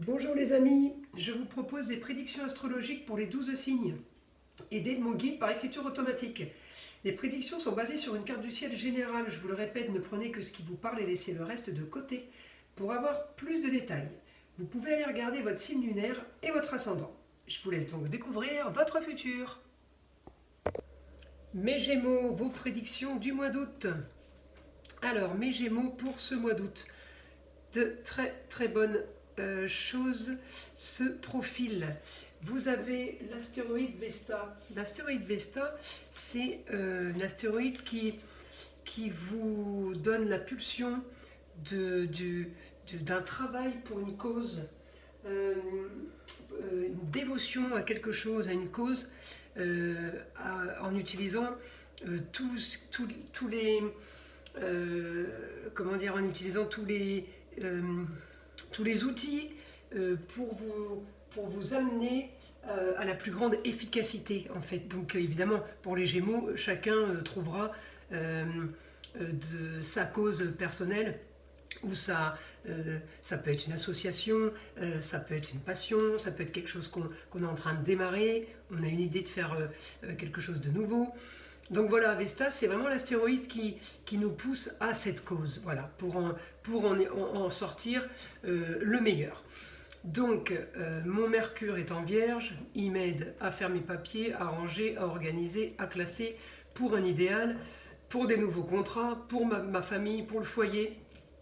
Bonjour les amis, je vous propose des prédictions astrologiques pour les 12 signes, aidées de mon guide par écriture automatique. Les prédictions sont basées sur une carte du ciel générale, je vous le répète, ne prenez que ce qui vous parle et laissez le reste de côté pour avoir plus de détails. Vous pouvez aller regarder votre signe lunaire et votre ascendant. Je vous laisse donc découvrir votre futur. Mes Gémeaux, vos prédictions du mois d'août. Alors, mes Gémeaux pour ce mois d'août, de très bonnes choses se profilent. Vous avez l'astéroïde Vesta. L'astéroïde Vesta, c'est un astéroïde qui vous donne la pulsion d'un travail pour une cause, une dévotion à quelque chose, à une cause, en utilisant tous les en utilisant tous les outils pour vous amener à la plus grande efficacité en fait. Donc évidemment pour les Gémeaux, chacun trouvera de sa cause personnelle, ou ça peut être une association, ça peut être une passion, ça peut être quelque chose qu'on est en train de démarrer, on a une idée de faire quelque chose de nouveau. Donc voilà, Vesta, c'est vraiment l'astéroïde qui nous pousse à cette cause, voilà, pour en sortir le meilleur. Donc, mon Mercure est en Vierge, il m'aide à faire mes papiers, à ranger, à organiser, à classer, pour un idéal, pour des nouveaux contrats, pour ma famille, pour le foyer,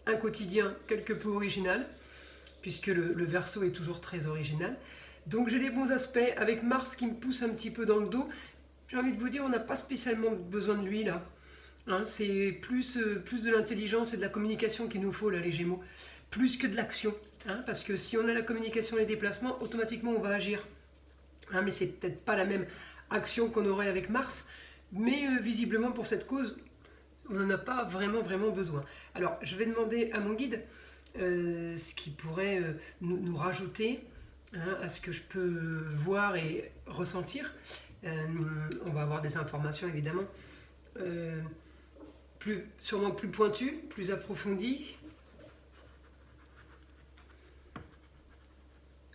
un quotidien quelque peu original, puisque le Verseau est toujours très original. Donc j'ai des bons aspects, avec Mars qui me pousse un petit peu dans le dos. J'ai envie de vous dire, on n'a pas spécialement besoin de lui là. Hein, c'est plus de l'intelligence et de la communication qu'il nous faut là, les Gémeaux. Plus que de l'action. Hein, parce que si on a la communication et les déplacements, automatiquement on va agir. Hein, mais c'est peut-être pas la même action qu'on aurait avec Mars. Mais visiblement pour cette cause, on n'en a pas vraiment besoin. Alors je vais demander à mon guide ce qui pourrait nous rajouter à ce que je peux voir et ressentir. On va avoir des informations évidemment sûrement plus pointues, plus approfondies.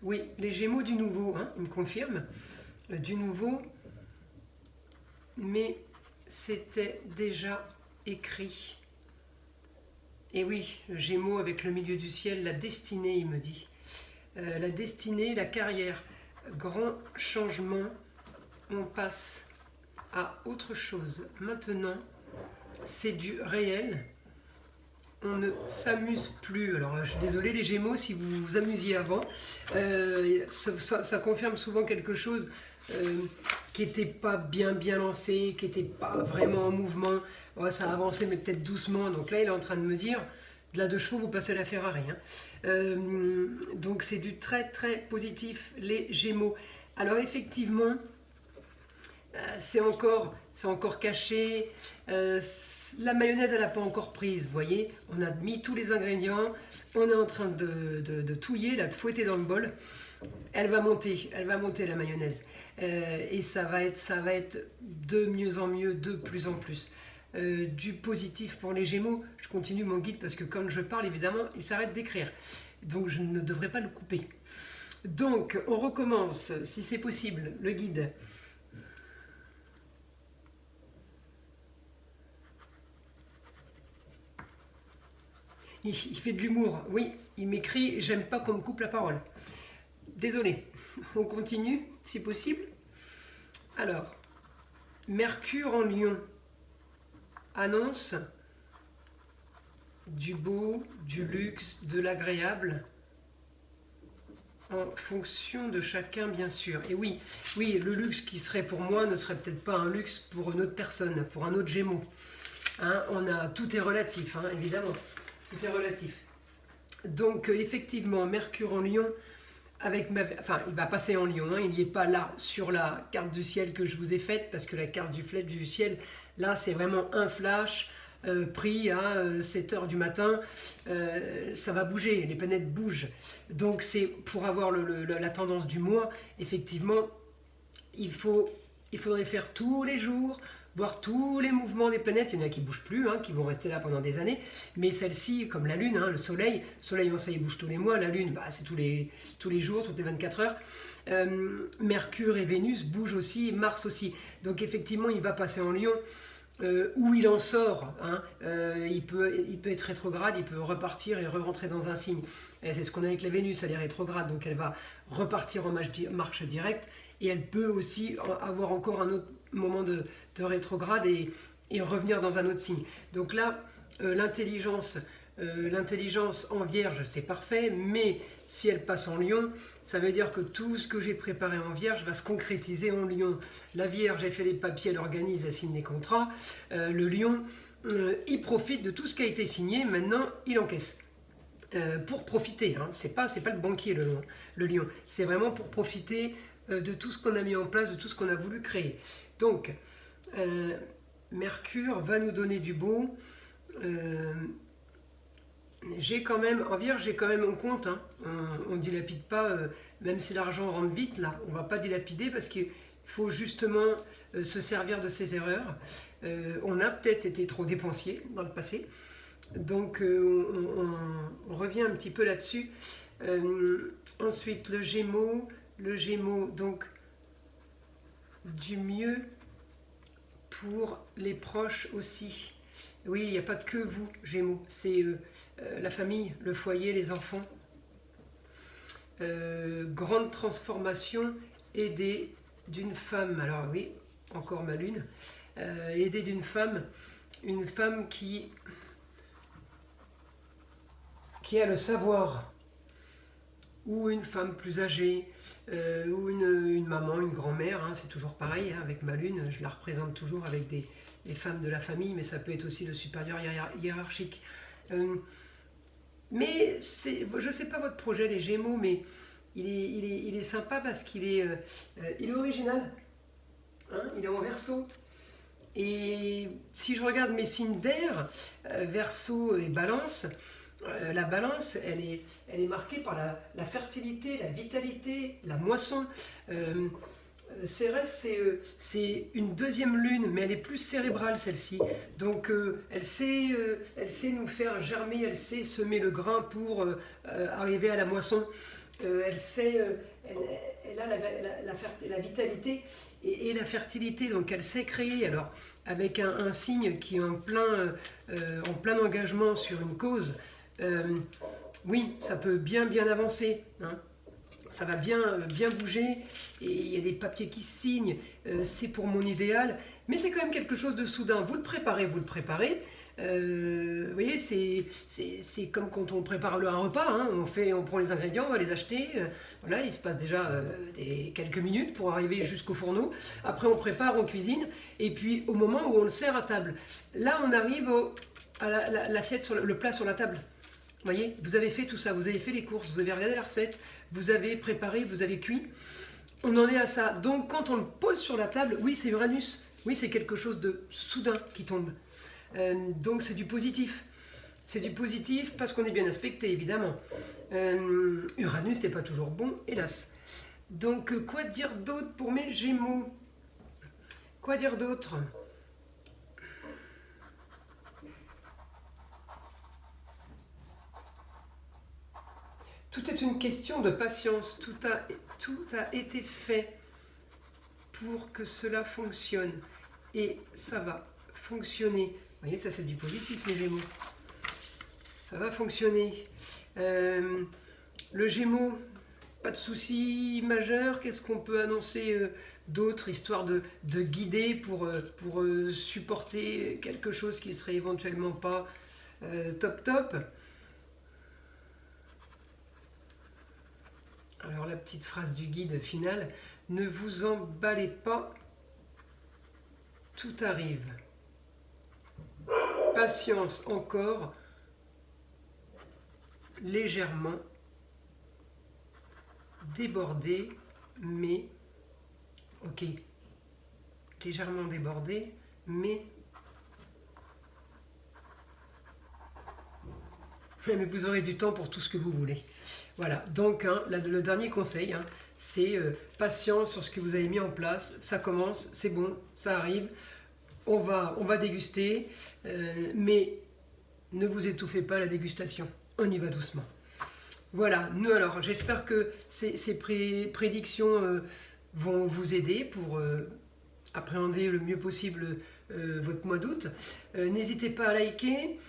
Oui, les Gémeaux du nouveau, hein, ils me confirment, du nouveau, mais c'était déjà écrit. Et oui, Gémeaux avec le milieu du ciel, la destinée, il me dit. La destinée, la carrière, grand changement. On passe à autre chose. Maintenant, c'est du réel. On ne s'amuse plus. Alors, je suis désolée les Gémeaux si vous vous amusiez avant. Ça confirme souvent quelque chose qui n'était pas bien lancé, qui n'était pas vraiment en mouvement. Ouais, ça a avancé, mais peut-être doucement. Donc là, il est en train de me dire, de la 2 chevaux, vous passez à la Ferrari. Hein. Donc, c'est du très positif, les Gémeaux. Alors, effectivement, c'est encore caché, la mayonnaise elle n'a pas encore prise, vous voyez, on a mis tous les ingrédients, on est en train de touiller, là, de fouetter dans le bol, elle va monter la mayonnaise, et ça va être de mieux en mieux, de plus en plus. Du positif pour les Gémeaux, je continue mon guide parce que quand je parle évidemment il s'arrête d'écrire, donc je ne devrais pas le couper. Donc on recommence si c'est possible, le guide. Il fait de l'humour, oui, il m'écrit « J'aime pas qu'on me coupe la parole ». Désolé, on continue, si possible. Alors, Mercure en Lion annonce du beau, du luxe, de l'agréable, en fonction de chacun, bien sûr. Et oui, le luxe qui serait pour moi ne serait peut-être pas un luxe pour une autre personne, pour un autre Gémeaux. Hein, tout est relatif, hein, évidemment. Tout est relatif. Donc effectivement, Mercure en Lion, il va passer en Lion, hein, il n'y est pas là sur la carte du ciel que je vous ai faite, parce que la carte du ciel, là c'est vraiment un flash pris à 7h du matin, ça va bouger, les planètes bougent. Donc c'est pour avoir la tendance du mois, effectivement, il faudrait faire tous les jours voir tous les mouvements des planètes. Il y en a qui ne bougent plus, hein, qui vont rester là pendant des années, mais celle-ci, comme la Lune, hein, le Soleil, ça y bouge tous les mois, la Lune, bah, c'est tous les jours, toutes les 24 heures. Mercure et Vénus bougent aussi, Mars aussi. Donc effectivement, il va passer en Lion. Où il en sort, hein, il peut être rétrograde, il peut repartir et re-rentrer dans un signe. Et c'est ce qu'on a avec la Vénus, elle est rétrograde, donc elle va repartir en marche directe, et elle peut aussi avoir encore un autre moment de rétrograde et revenir dans un autre signe. Donc là, l'intelligence en Vierge, c'est parfait, mais si elle passe en Lion, ça veut dire que tout ce que j'ai préparé en Vierge va se concrétiser en Lion. La Vierge, elle fait les papiers, elle organise, elle signe des contrats. Le Lion, il profite de tout ce qui a été signé, maintenant il encaisse. Pour profiter, hein. C'est pas le banquier le Lion, c'est vraiment pour profiter de tout ce qu'on a mis en place, de tout ce qu'on a voulu créer. Donc, Mercure va nous donner du beau. J'ai quand même, en Vierge, j'ai quand même mon compte, hein. On ne dilapide pas, même si l'argent rentre vite, là, on ne va pas dilapider parce qu'il faut justement se servir de ses erreurs. On a peut-être été trop dépensier dans le passé, donc on revient un petit peu là-dessus. Ensuite, le Gémeaux, donc du mieux pour les proches aussi. Oui, il n'y a pas que vous, Gémeaux, c'est la famille, le foyer, les enfants. Grande transformation, aidée d'une femme. Alors oui, encore ma lune. Aidée d'une femme, une femme qui a le savoir, ou une femme plus âgée, ou une maman, une grand-mère, hein, c'est toujours pareil, hein, avec ma lune, je la représente toujours avec des femmes de la famille, mais ça peut être aussi le supérieur hiérarchique. Mais je ne sais pas votre projet, les Gémeaux, mais il est sympa parce qu'il est original, hein, il est en Verseau. Et si je regarde mes signes d'air, Verseau et Balance, la Balance, elle est marquée par la fertilité, la vitalité, la moisson. Cérès, c'est une deuxième lune, mais elle est plus cérébrale, celle-ci. Donc elle sait nous faire germer, elle sait semer le grain pour arriver à la moisson. Elle a la vitalité et la fertilité, donc elle sait créer. Alors avec un signe qui est en plein engagement sur une cause, oui, ça peut bien avancer, hein. Ça va bien bouger, et il y a des papiers qui se signent, c'est pour mon idéal, mais c'est quand même quelque chose de soudain. Vous le préparez. Vous voyez, c'est comme quand on prépare un repas, hein. On prend les ingrédients, on va les acheter, voilà, il se passe déjà quelques minutes pour arriver jusqu'au fourneau. Après on prépare, on cuisine, et puis au moment où on le sert à table, là on arrive à l'assiette, le plat sur la table. Vous voyez, vous avez fait tout ça, vous avez fait les courses, vous avez regardé la recette, vous avez préparé, vous avez cuit. On en est à ça. Donc quand on le pose sur la table, oui, c'est Uranus. Oui, c'est quelque chose de soudain qui tombe. Donc c'est du positif. C'est du positif parce qu'on est bien aspecté, évidemment. Uranus n'est pas toujours bon, hélas. Donc quoi dire d'autre pour mes Gémeaux? Quoi dire d'autre? Tout est une question de patience. Tout a été fait pour que cela fonctionne. Et ça va fonctionner. Vous voyez, ça c'est du positif, les Gémeaux. Ça va fonctionner. Le Gémeaux, pas de souci majeur. Qu'est-ce qu'on peut annoncer d'autre, histoire de guider pour supporter quelque chose qui serait éventuellement pas top. Alors la petite phrase du guide finale, ne vous emballez pas, tout arrive. Patience encore, légèrement débordé, mais ok, légèrement débordé, mais vous aurez du temps pour tout ce que vous voulez. Voilà, donc hein, le dernier conseil, hein, c'est patience sur ce que vous avez mis en place. Ça commence, c'est bon, ça arrive. on va déguster, mais ne vous étouffez pas à la dégustation, on y va doucement. Voilà, nous alors, j'espère que ces prédictions vont vous aider pour appréhender le mieux possible votre mois d'août. N'hésitez pas à liker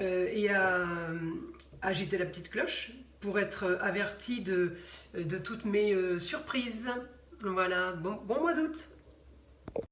et à agiter la petite cloche pour être averti de toutes mes surprises. Voilà, bon mois d'août!